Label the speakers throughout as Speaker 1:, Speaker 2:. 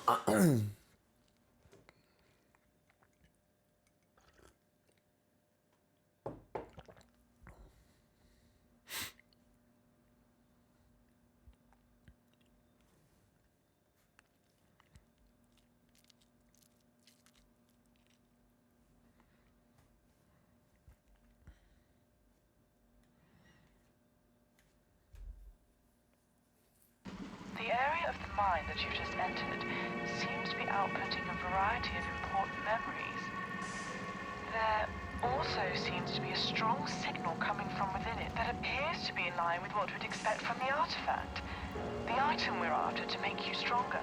Speaker 1: The area of the mine that you just entered seems to be outputting a variety of important memories. There also seems to be a strong signal coming from within it that appears to be in line with what we'd expect from the artifact. The item we're after to make you stronger.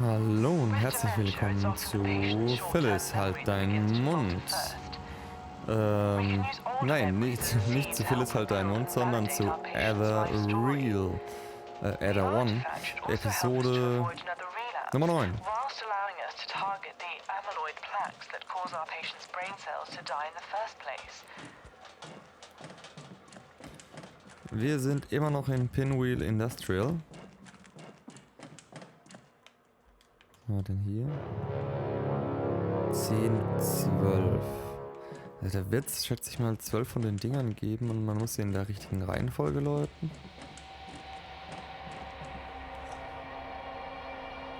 Speaker 2: Hallo und herzlich willkommen zu Phyllis, halt deinen Mund. Nein, nicht zu Phyllis, halt deinen Mund, sondern zu Avermedia Episode Nummer 9. Wir sind immer noch in Pinwheel Industrial. Was war denn hier? 10, 12. Also da wird es, schätze ich mal, 12 von den Dingern geben und man muss sie in der richtigen Reihenfolge läuten.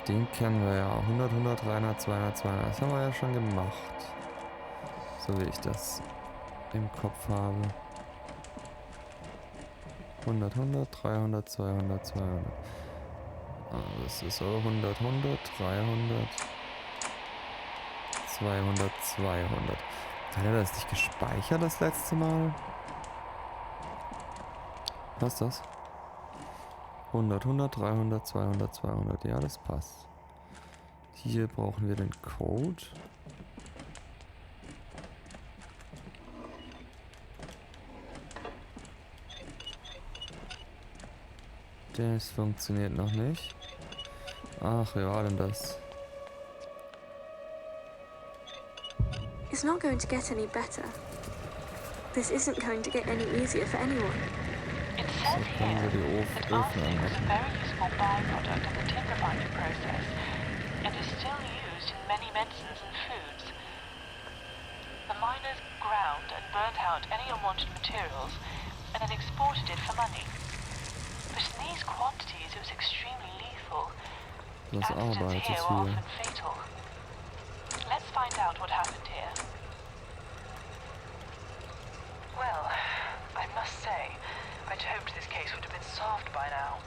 Speaker 2: Den kennen wir ja. 100, 100, 300, 200, 200. Das haben wir ja schon gemacht. So wie ich das im Kopf habe. 100, 100, 300, 200, 200. Das ist so 100, 100, 300, 200, 200. Hat er das nicht gespeichert das letzte Mal? Was ist das? 100, 100, 300, 200, 200. Ja, das passt. Hier brauchen wir den Code. Das funktioniert noch nicht. Ach, wie war denn das?
Speaker 3: It's not going to get any better. This isn't going to get any easier for anyone.
Speaker 1: It says here that arsenic is a very useful byproduct of the tin refining process and is still used in many medicines and foods. The miners ground and burnt out any unwanted materials and then exported it for money. But in these quantities it was extremely lethal. The accidents here were often fatal. Let's find out what happened here. Well, I must say, I'd hoped this case would have been solved by now.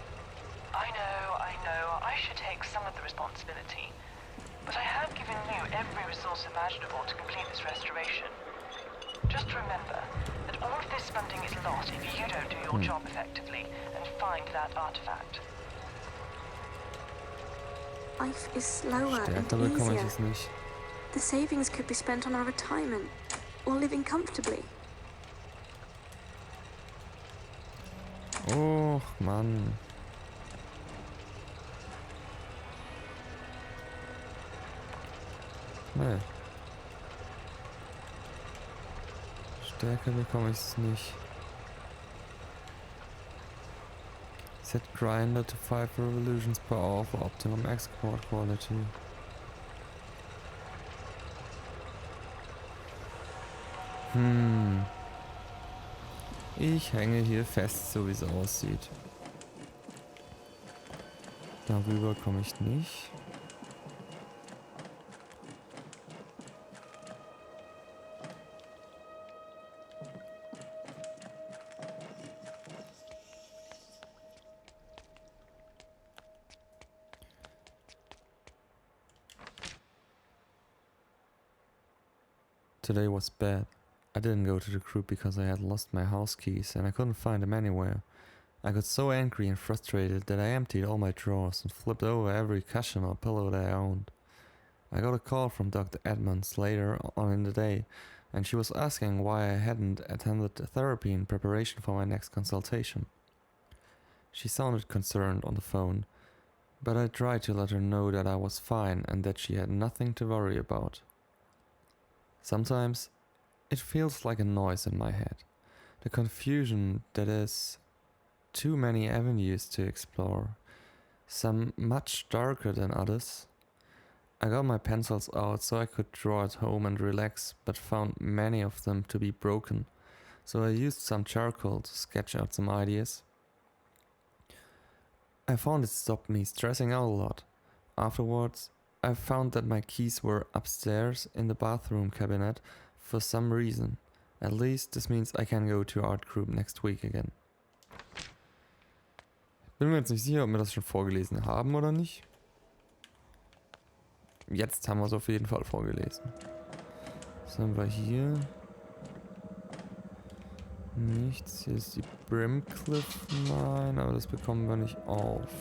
Speaker 1: I know, I should take some of the responsibility. But I have given you every resource imaginable to complete this restoration. Just remember that all of this funding is lost if you don't do your job effectively and find that artifact.
Speaker 3: Life is slower and
Speaker 2: Stärker bekomme ich
Speaker 3: easier.
Speaker 2: es nicht.
Speaker 3: The savings could be spent on our retirement or living comfortably.
Speaker 2: Och, Mann. Nee. Stärker bekomme ich es nicht. Set grinder to 5 revolutions per hour for optimum export quality. Ich hänge hier fest, so wie es aussieht. Darüber komme ich nicht. Today was bad. I didn't go to the group because I had lost my house keys and I couldn't find them anywhere. I got so angry and frustrated that I emptied all my drawers and flipped over every cushion or pillow that I owned. I got a call from Dr. Edmonds later on in the day, and she was asking why I hadn't attended therapy in preparation for my next consultation. She sounded concerned on the phone, but I tried to let her know that I was fine and that she had nothing to worry about. Sometimes it feels like a noise in my head, the confusion that is too many avenues to explore, some much darker than others. I got my pencils out so I could draw at home and relax, but found many of them to be broken, so I used some charcoal to sketch out some ideas. I found it stopped me stressing out a lot. Afterwards, I found that my keys were upstairs in the bathroom cabinet for some reason. At least this means I can go to art group next week again. Bin mir jetzt nicht sicher, ob wir das schon vorgelesen haben oder nicht. Jetzt haben wir es auf jeden Fall vorgelesen. Was haben wir hier? Nichts. Hier ist die Brimcliff Mine, aber das bekommen wir nicht auf.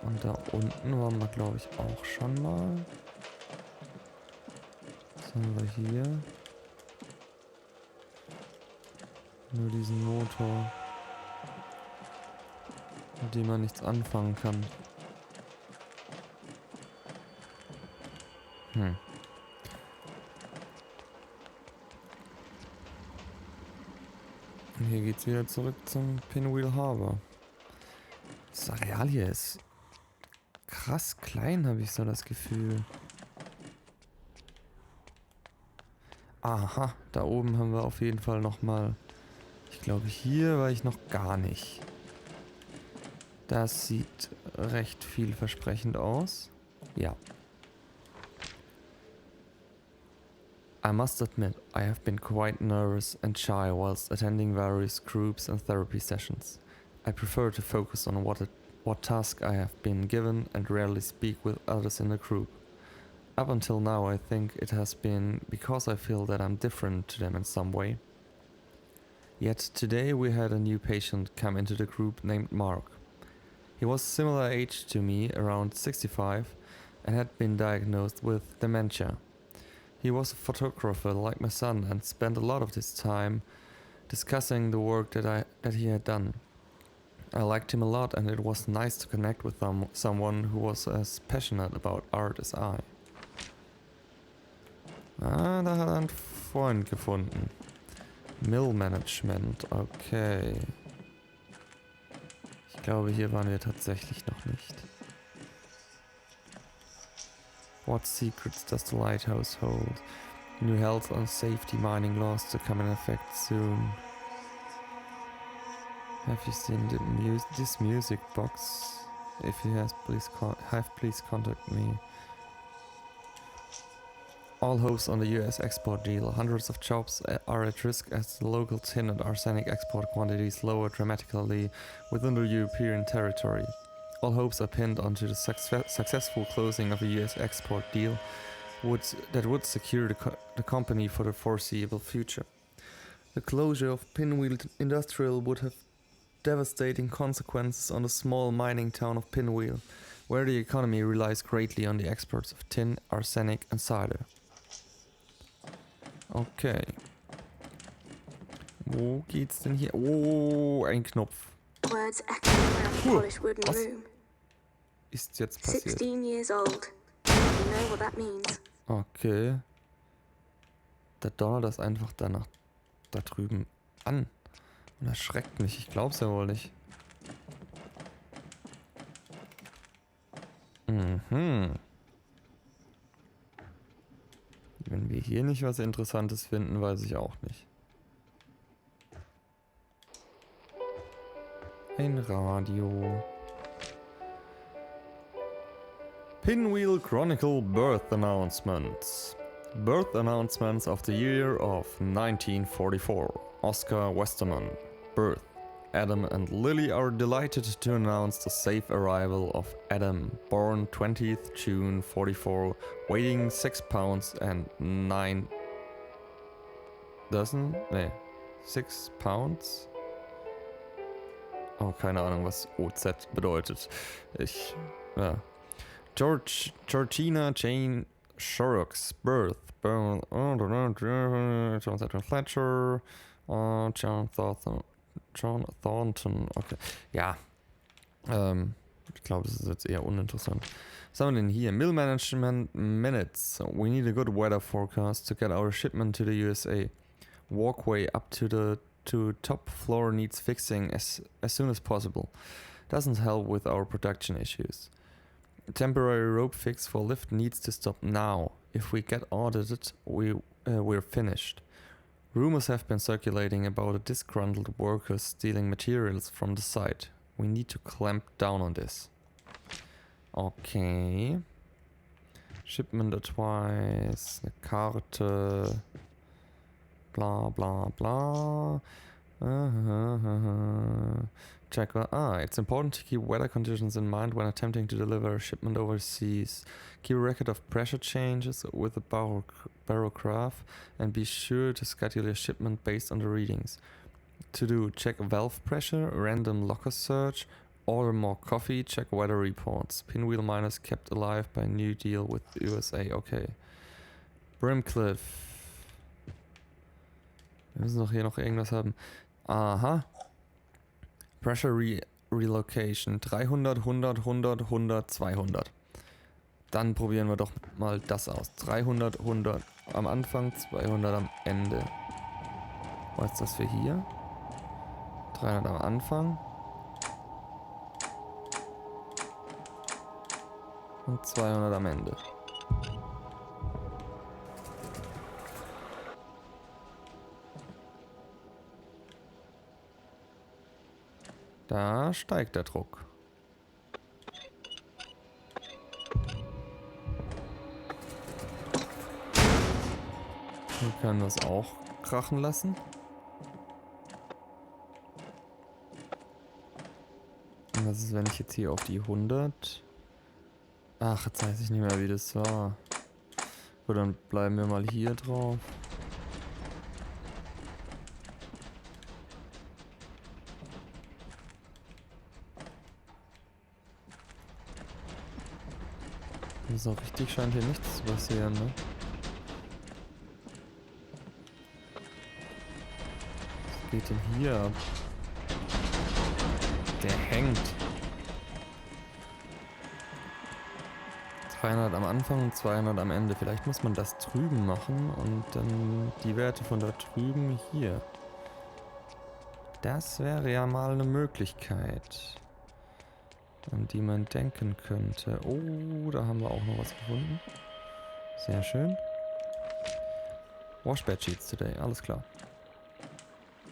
Speaker 2: Und da unten waren wir, glaube ich, auch schon mal. Was haben wir hier? Nur diesen Motor, mit dem man nichts anfangen kann. Und hier geht's wieder zurück zum Pinwheel Harbor. Das Areal hier ist krass klein, habe ich so das Gefühl. Aha, da oben haben wir auf jeden Fall nochmal. Ich glaube, hier war ich noch gar nicht. Das sieht recht vielversprechend aus. Ja. I must admit, I have been quite nervous and shy whilst attending various groups and therapy sessions. I prefer to focus on what task I have been given and rarely speak with others in the group. Up until now, I think it has been because I feel that I'm different to them in some way. Yet today we had a new patient come into the group named Mark. He was similar age to me, around 65, and had been diagnosed with dementia. He was a photographer like my son and spent a lot of his time discussing the work that he had done. I liked him a lot and it was nice to connect with someone who was as passionate about art as I. Ah, da hat er einen Freund gefunden. Mill Management, okay. Ich glaube, hier waren wir tatsächlich noch nicht. What secrets does the lighthouse hold? New health and safety mining laws to come in effect soon. Have you seen this music box? If you have, please contact me. All hopes on the US export deal. Hundreds of jobs are at risk as the local tin and arsenic export quantities lower dramatically within the European territory. All hopes are pinned onto the successful closing of a US export deal that would secure the company for the foreseeable future. The closure of Pinwheel Industrial would have devastating consequences on the small mining town of Pinwheel, where the economy relies greatly on the exports of tin, arsenic and cider. Okay. Wo geht's denn hier? Oh, ein Knopf.
Speaker 3: Words echoing around the polished wooden room.
Speaker 2: Ist jetzt passiert?
Speaker 3: 16 years old. You know what that means.
Speaker 2: Okay. Da donnert das einfach danach da drüben an. Und erschreckt mich. Ich glaub's ja wohl nicht. Mhm. Wenn wir hier nicht was Interessantes finden, weiß ich auch nicht. Ein Radio. Pinwheel Chronicle Birth Announcements. Birth announcements of the year of 1944. Oscar Westerman. Birth. Adam and Lily are delighted to announce the safe arrival of Adam, born 20th June 44, weighing 6 pounds and 9 dozen? Nee, 6 pounds? Oh, keine Ahnung, was OZ bedeutet. Ja. Georgina Jane Shorrock's birth. Jonathan Fletcher. John Thornton, okay. Ja. Ich glaube, das ist jetzt eher uninteressant. Was haben wir denn hier? Mill Management Minutes. We need a good weather forecast to get our shipment to the USA. Walkway up to top floor needs fixing as soon as possible. Doesn't help with our production issues. Temporary rope fix for lift needs to stop now. If we get audited, we're finished. Rumors have been circulating about a disgruntled worker stealing materials from the site. We need to clamp down on this. Okay. Shipment advice, eine Karte. Bla bla bla. Check. It's important to keep weather conditions in mind when attempting to deliver a shipment overseas. Keep a record of pressure changes with the barograph and be sure to schedule your shipment based on the readings. To do, check valve pressure, random locker search, order more coffee, check weather reports. Pinwheel miners kept alive by New Deal with the USA. Okay. Brimcliff. Wir müssen doch hier noch irgendwas haben. Aha. Pressure Relocation. 300, 100, 100, 100, 200. Dann probieren wir doch mal das aus. 300, 100 am Anfang, 200 am Ende. Was ist das für hier? 300 am Anfang. Und 200 am Ende. Da steigt der Druck. Wir können das auch krachen lassen. Und was ist, wenn ich jetzt hier auf die 100... Ach, jetzt weiß ich nicht mehr, wie das war. Gut, dann bleiben wir mal hier drauf. So richtig scheint hier nichts zu passieren, ne? Was geht denn hier ab? Der hängt. 300 am Anfang und 200 am Ende. Vielleicht muss man das drüben machen und dann die Werte von da drüben hier. Das wäre ja mal eine Möglichkeit, an die man denken könnte. Oh, da haben wir auch noch was gefunden. Sehr schön. Wash Bedsheets today, alles klar.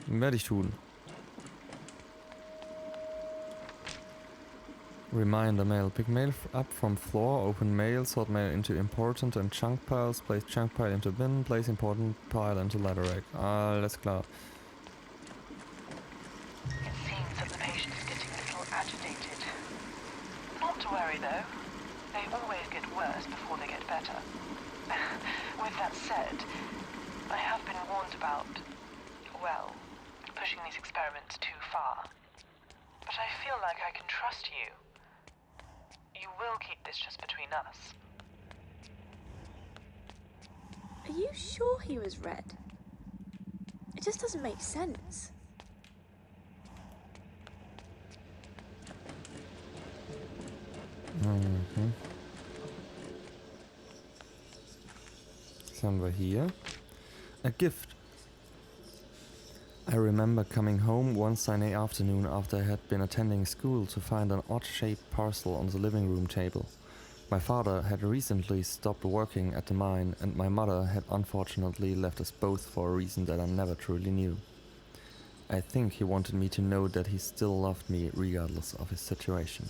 Speaker 2: Werde ich tun. Reminder mail. Pick mail up from floor, open mail, sort mail into important and chunk piles, place chunk pile into bin, place important pile into ladder rack. Alles klar.
Speaker 1: It seems that the patient is getting a little agitated. Not to worry though. They always get worse before they get better. With that said, I have been warned about, well, pushing these experiments too far. But I feel like I can trust you. You will keep this just between us.
Speaker 3: Are you sure he was red? It just doesn't make sense.
Speaker 2: Mhm. Was haben wir hier? A gift. I remember coming home one Sunday afternoon after I had been attending school to find an odd-shaped parcel on the living room table. My father had recently stopped working at the mine, and my mother had unfortunately left us both for a reason that I never truly knew. I think he wanted me to know that he still loved me regardless of his situation.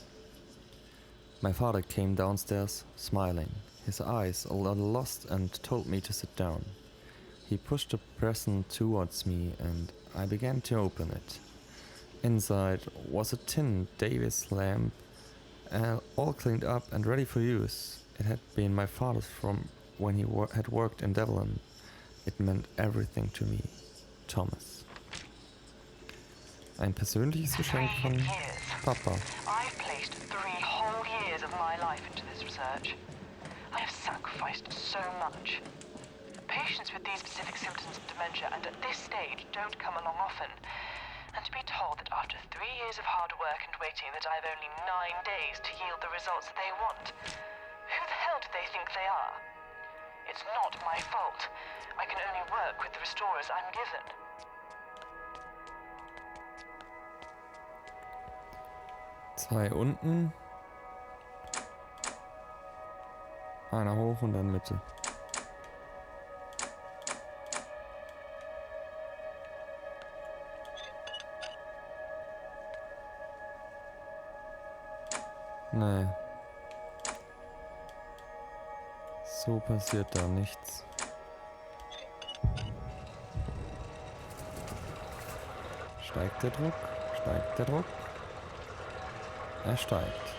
Speaker 2: My father came downstairs, smiling, his eyes a little lost, and told me to sit down. He pushed the present towards me and I began to open it. Inside was a tin Davis lamp, all cleaned up and ready for use. It had been my father's from when he had worked in Devon. It meant everything to me. Thomas. Ein persönliches Geschenk von Papa.
Speaker 1: I've placed 3 whole years of my life into this research. I have sacrificed so much. Patients with these specific symptoms of dementia and at this stage don't come along often. And to be told that after 3 years of hard work and waiting that I have only 9 days to yield the results that they want. Who the hell do they think they are? It's not my fault. I can only work with the restorers I'm given.
Speaker 2: Zwei unten. Einer hoch und dann Mitte. Nee. So passiert da nichts. Steigt der Druck? Steigt der Druck? Er steigt.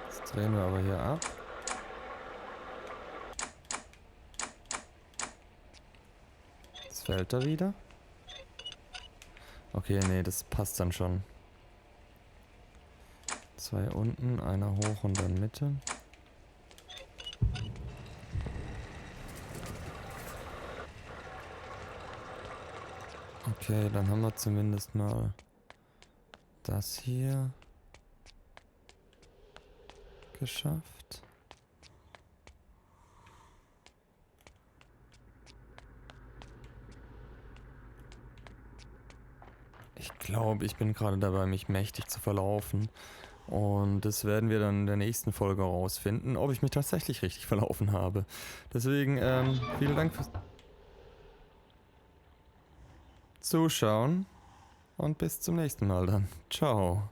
Speaker 2: Jetzt drehen wir aber hier ab. Jetzt fällt er wieder. Okay, nee, das passt dann schon. Zwei unten, einer hoch und dann Mitte. Okay, dann haben wir zumindest mal das hier geschafft. Ich glaube, ich bin gerade dabei, mich mächtig zu verlaufen. Und das werden wir dann in der nächsten Folge herausfinden, ob ich mich tatsächlich richtig verlaufen habe. Deswegen, vielen Dank fürs Zuschauen und bis zum nächsten Mal dann. Ciao.